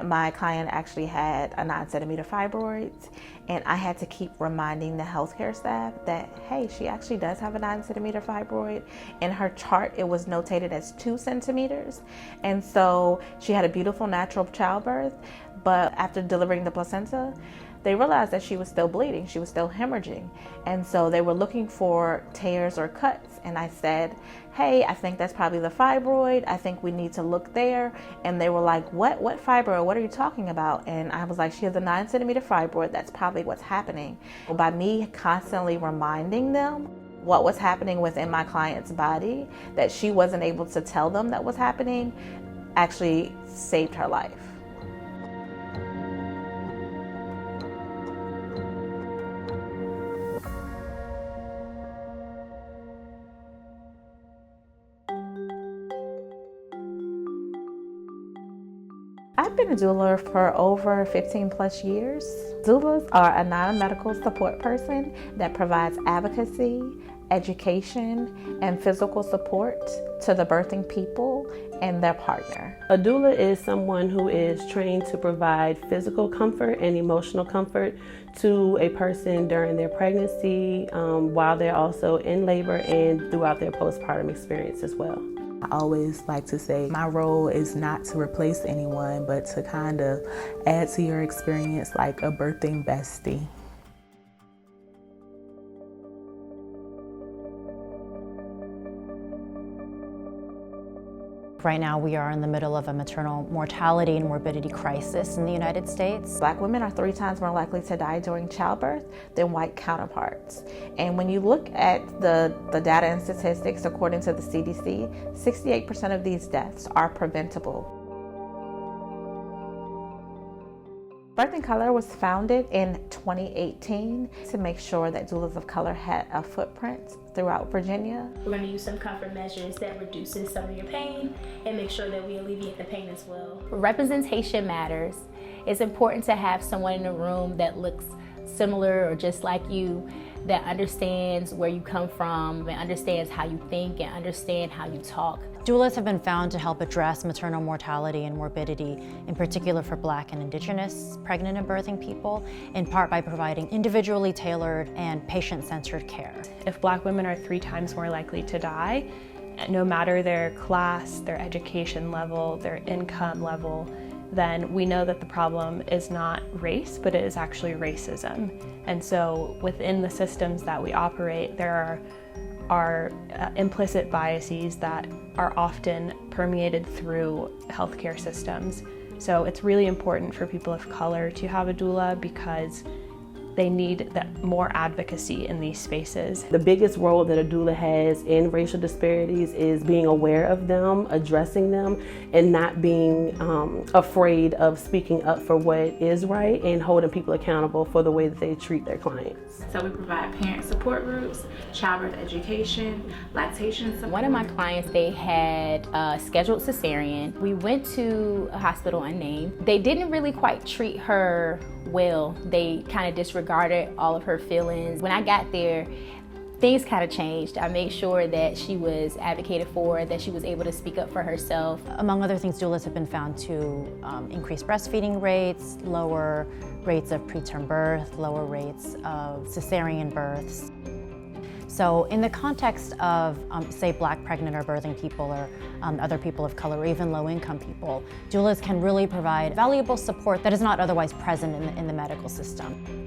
my client actually had a 9-centimeter fibroid, and I had to keep reminding the healthcare staff that, hey, she actually does have a 9-centimeter fibroid. In her chart, it was notated as 2 centimeters. And so she had a beautiful natural childbirth, but after delivering the placenta, they realized that she was still bleeding, she was still hemorrhaging. And so they were looking for tears or cuts. And I said, hey, I think that's probably the fibroid. I think we need to look there. And they were like, what fibroid? What are you talking about? And I was like, she has a 9-centimeter fibroid. That's probably what's happening. By me constantly reminding them what was happening within my client's body, that she wasn't able to tell them that was happening, actually saved her life. I've been a doula for over 15 plus years. Doulas are a non-medical support person that provides advocacy, education, and physical support to the birthing people and their partner. A doula is someone who is trained to provide physical comfort and emotional comfort to a person during their pregnancy, while they're also in labor and throughout their postpartum experience as well. I always like to say my role is not to replace anyone, but to kind of add to your experience like a birthing bestie. Right now we are in the middle of a maternal mortality and morbidity crisis in the United States. Black women are 3 times more likely to die during childbirth than white counterparts. And when you look at the data and statistics, according to the CDC, 68% of these deaths are preventable. Birth in Color was founded in 2018 to make sure that doulas of color had a footprint throughout Virginia. We're going to use some comfort measures that reduces some of your pain and make sure that we alleviate the pain as well. Representation matters. It's important to have someone in the room that looks similar or just like you, that understands where you come from and understands how you think and understand how you talk. Doulas have been found to help address maternal mortality and morbidity, in particular for Black and Indigenous pregnant and birthing people, in part by providing individually tailored and patient-centered care. If Black women are 3 times more likely to die, no matter their class, their education level, their income level, then we know that the problem is not race, but it is actually racism. And so within the systems that we operate, there are implicit biases that are often permeated through healthcare systems. So it's really important for people of color to have a doula because they need more advocacy in these spaces. The biggest role that a doula has in racial disparities is being aware of them, addressing them, and not being afraid of speaking up for what is right and holding people accountable for the way that they treat their clients. So we provide parent support groups, childbirth education, lactation support. One of my clients, they had a scheduled cesarean. We went to a hospital unnamed. They didn't really quite treat her well. They kind of disregarded all of her feelings. When I got there, things kind of changed. I made sure that she was advocated for, that she was able to speak up for herself. Among other things, doulas have been found to increase breastfeeding rates, lower rates of preterm birth, lower rates of cesarean births. So in the context of, say, Black pregnant or birthing people or other people of color or even low-income people, doulas can really provide valuable support that is not otherwise present in the medical system.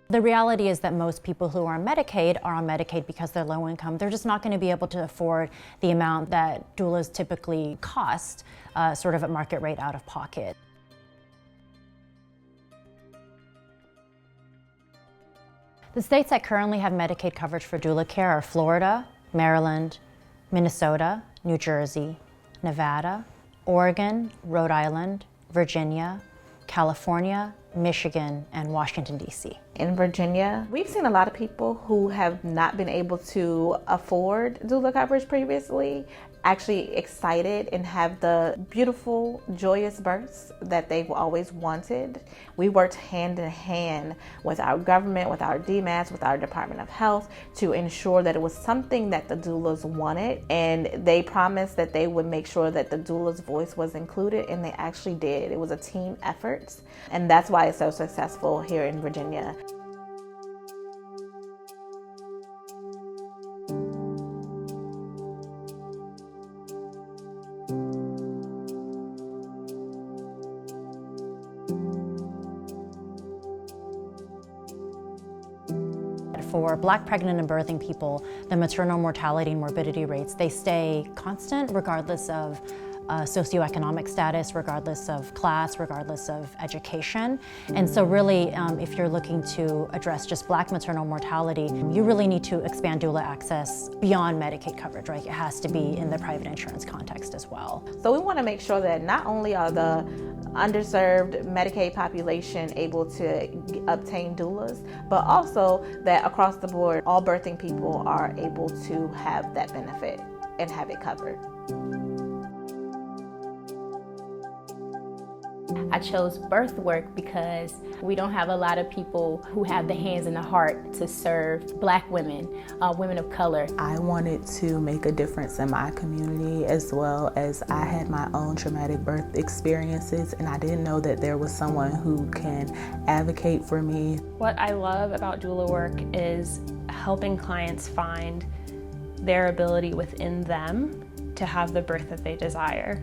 The reality is that most people who are on Medicaid because they're low income. They're just not going to be able to afford the amount that doulas typically cost, sort of at market rate out of pocket. The states that currently have Medicaid coverage for doula care are Florida, Maryland, Minnesota, New Jersey, Nevada, Oregon, Rhode Island, Virginia, California, Michigan, and Washington, D.C. In Virginia, we've seen a lot of people who have not been able to afford doula coverage previously actually excited and have the beautiful, joyous births that they've always wanted. We worked hand in hand with our government, with our DMAS, with our Department of Health to ensure that it was something that the doulas wanted, and they promised that they would make sure that the doula's voice was included, and they actually did. It was a team effort, and that's why it's so successful here in Virginia. For Black pregnant and birthing people, the maternal mortality and morbidity rates, they stay constant regardless of socioeconomic status, regardless of class, regardless of education. And so really, if you're looking to address just Black maternal mortality, you really need to expand doula access beyond Medicaid coverage, right? It has to be in the private insurance context as well. So we want to make sure that not only are the underserved Medicaid population able to obtain doulas, but also that across the board, all birthing people are able to have that benefit and have it covered. I chose birth work because we don't have a lot of people who have the hands and the heart to serve Black women, women of color. I wanted to make a difference in my community, as well as I had my own traumatic birth experiences, and I didn't know that there was someone who can advocate for me. What I love about doula work is helping clients find their ability within them to have the birth that they desire.